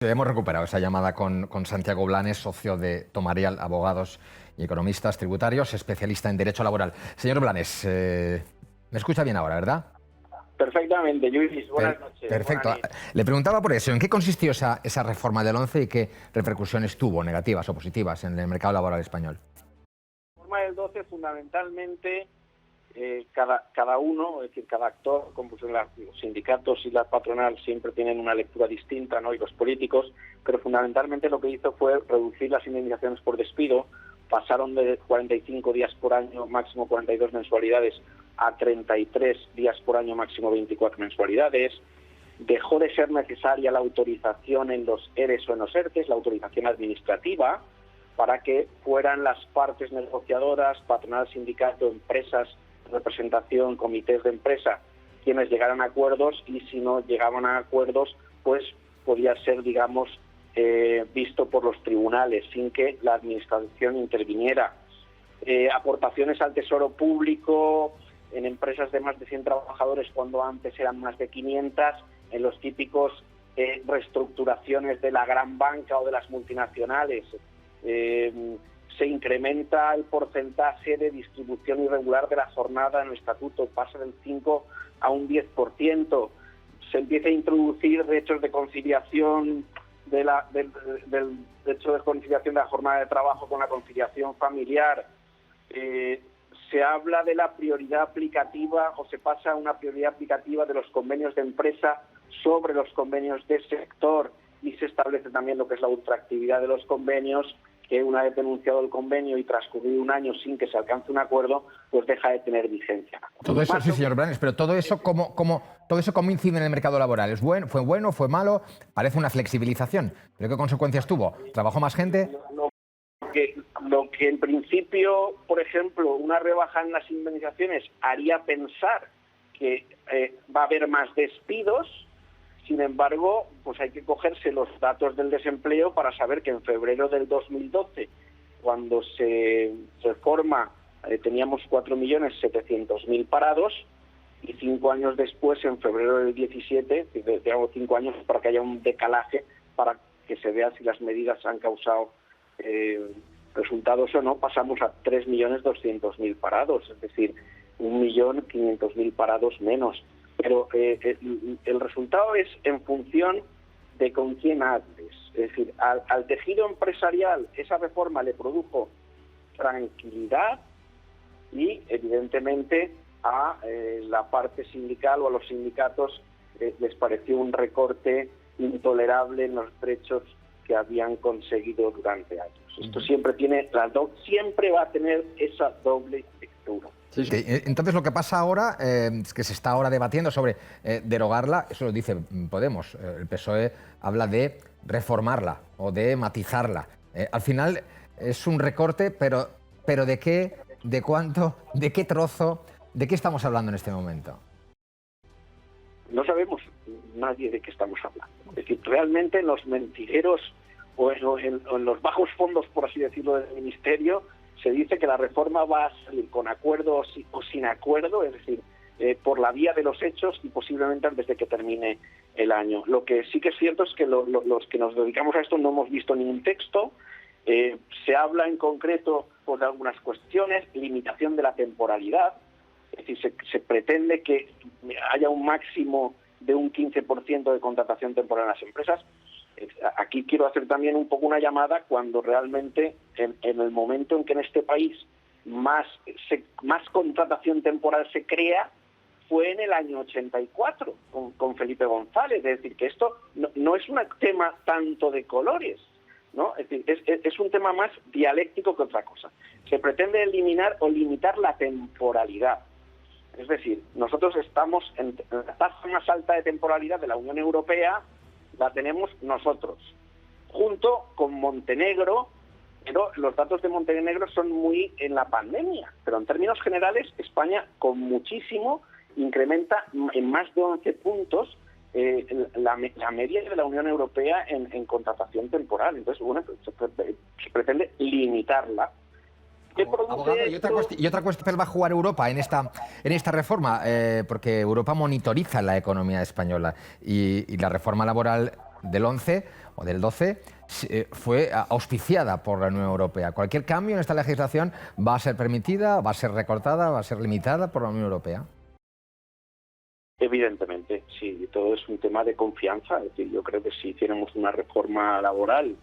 Hemos recuperado esa llamada con Santiago Blanes, socio de Tomarial, abogados y economistas tributarios, especialista en derecho laboral. Señor Blanes, me escucha bien ahora, ¿verdad? Perfectamente, Luis. Buenas noches. Perfecto. Buenas Le preguntaba por eso, ¿en qué consistió esa reforma del 11 y qué repercusiones tuvo, negativas o positivas, en el mercado laboral español? La reforma del 12 fundamentalmente cada uno, es decir, cada actor, como pues los sindicatos y la patronal siempre tienen una lectura distinta, ¿no? Y los políticos, pero fundamentalmente lo que hizo fue reducir las indemnizaciones por despido. Pasaron de 45 días por año, máximo 42 mensualidades, a 33 días por año, máximo 24 mensualidades. Dejó de ser necesaria la autorización en los ERES o en los ERTES, la autorización administrativa, para que fueran las partes negociadoras, patronal, sindicato, empresas, representación, comités de empresa, quienes llegaran a acuerdos, y si no llegaban a acuerdos, pues podía ser, digamos, visto por los tribunales sin que la administración interviniera. Aportaciones al tesoro público en empresas de más de 100 trabajadores cuando antes eran más de 500, en los típicos reestructuraciones de la gran banca o de las multinacionales. Se incrementa el porcentaje de distribución irregular de la jornada en el estatuto, pasa del 5 a un 10%. Se empieza a introducir derechos de conciliación del derecho de conciliación de la jornada de trabajo con la conciliación familiar. Se habla de la prioridad aplicativa, o se pasa a una prioridad aplicativa de los convenios de empresa sobre los convenios de sector, y se establece también lo que es la ultraactividad de los convenios, que una vez denunciado el convenio y transcurrido un año sin que se alcance un acuerdo, pues deja de tener vigencia. Todo eso, sí, señor Blanes, pero todo eso, ¿cómo incide en el mercado laboral? ¿Fue bueno, fue malo? Parece una flexibilización, pero ¿qué consecuencias tuvo? ¿Trabajó más gente? Lo que en principio, por ejemplo, una rebaja en las indemnizaciones haría pensar que va a haber más despidos. Sin embargo, pues hay que cogerse los datos del desempleo para saber que en febrero del 2012, cuando se reforma, teníamos 4.700.000 parados, y 5 años después, en febrero del 17, tenemos 5 años para que haya un decalaje, para que se vea si las medidas han causado resultados o no, pasamos a 3.200.000 parados, es decir, 1.500.000 parados menos. Pero el resultado es en función de con quién hables. Es decir, al tejido empresarial esa reforma le produjo tranquilidad, y evidentemente a la parte sindical o a los sindicatos les pareció un recorte intolerable en los derechos que habían conseguido durante años. Esto siempre va a tener esa doble lectura. Sí. Entonces lo que pasa ahora es que se está ahora debatiendo sobre derogarla. Eso lo dice Podemos. El PSOE habla de reformarla o de matizarla. Al final es un recorte, pero ¿de qué, de cuánto, de qué trozo, de qué estamos hablando en este momento? No sabemos nadie de qué estamos hablando. Es decir, realmente en los mentireros o en los bajos fondos, por así decirlo, del Ministerio, se dice que la reforma va a salir con acuerdo o sin acuerdo, es decir, por la vía de los hechos, y posiblemente antes de que termine el año. Lo que sí que es cierto es que los que nos dedicamos a esto no hemos visto ningún texto. Se habla en concreto de algunas cuestiones, limitación de la temporalidad, es decir, se pretende que haya un máximo de un 15% de contratación temporal en las empresas. Aquí quiero hacer también un poco una llamada, cuando realmente en el momento en que en este país más contratación temporal se crea fue en el año 84 con Felipe González. Es decir, que esto no es un tema tanto de colores, ¿no? Es decir, es un tema más dialéctico que otra cosa. Se pretende eliminar o limitar la temporalidad. Es decir, nosotros estamos en la tasa más alta de temporalidad de la Unión Europea, la tenemos nosotros, junto con Montenegro, pero los datos de Montenegro son muy en la pandemia. Pero en términos generales, España con muchísimo incrementa en más de 11 puntos la media de la Unión Europea en contratación temporal. Entonces, bueno, se pretende limitarla. Abogado, y otra cuestión va a jugar Europa en esta reforma, porque Europa monitoriza la economía española, y la reforma laboral del 11 o del 12 fue auspiciada por la Unión Europea. Cualquier cambio en esta legislación va a ser permitida, va a ser recortada, va a ser limitada por la Unión Europea. Evidentemente, sí, todo es un tema de confianza. Es decir, yo creo que si hiciéramos una reforma laboral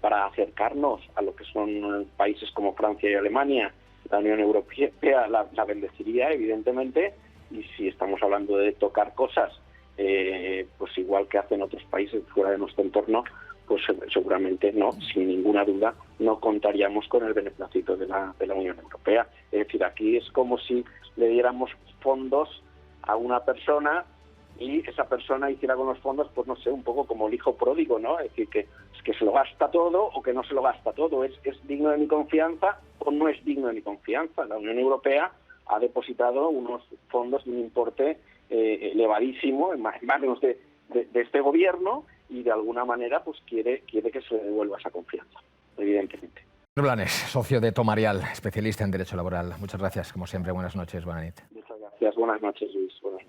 para acercarnos a lo que son países como Francia y Alemania, la Unión Europea la bendeciría, evidentemente, y si estamos hablando de tocar cosas, pues igual que hacen otros países fuera de nuestro entorno, pues seguramente no, sin ninguna duda, no contaríamos con el beneplácito de la Unión Europea. Es decir, aquí es como si le diéramos fondos a una persona y esa persona hiciera con los fondos, pues no sé, un poco como el hijo pródigo, ¿no? Es decir, que se lo gasta todo o que no se lo gasta todo. ¿Es digno de mi confianza o no es digno de mi confianza? La Unión Europea ha depositado unos fondos de un importe elevadísimo en manos de este gobierno y de alguna manera pues quiere que se le devuelva esa confianza, evidentemente. Blanes, socio de Tomarial, especialista en Derecho Laboral. Muchas gracias, como siempre. Buenas noches, buena nit. Muchas gracias. Buenas noches, Luis. Buenas noches.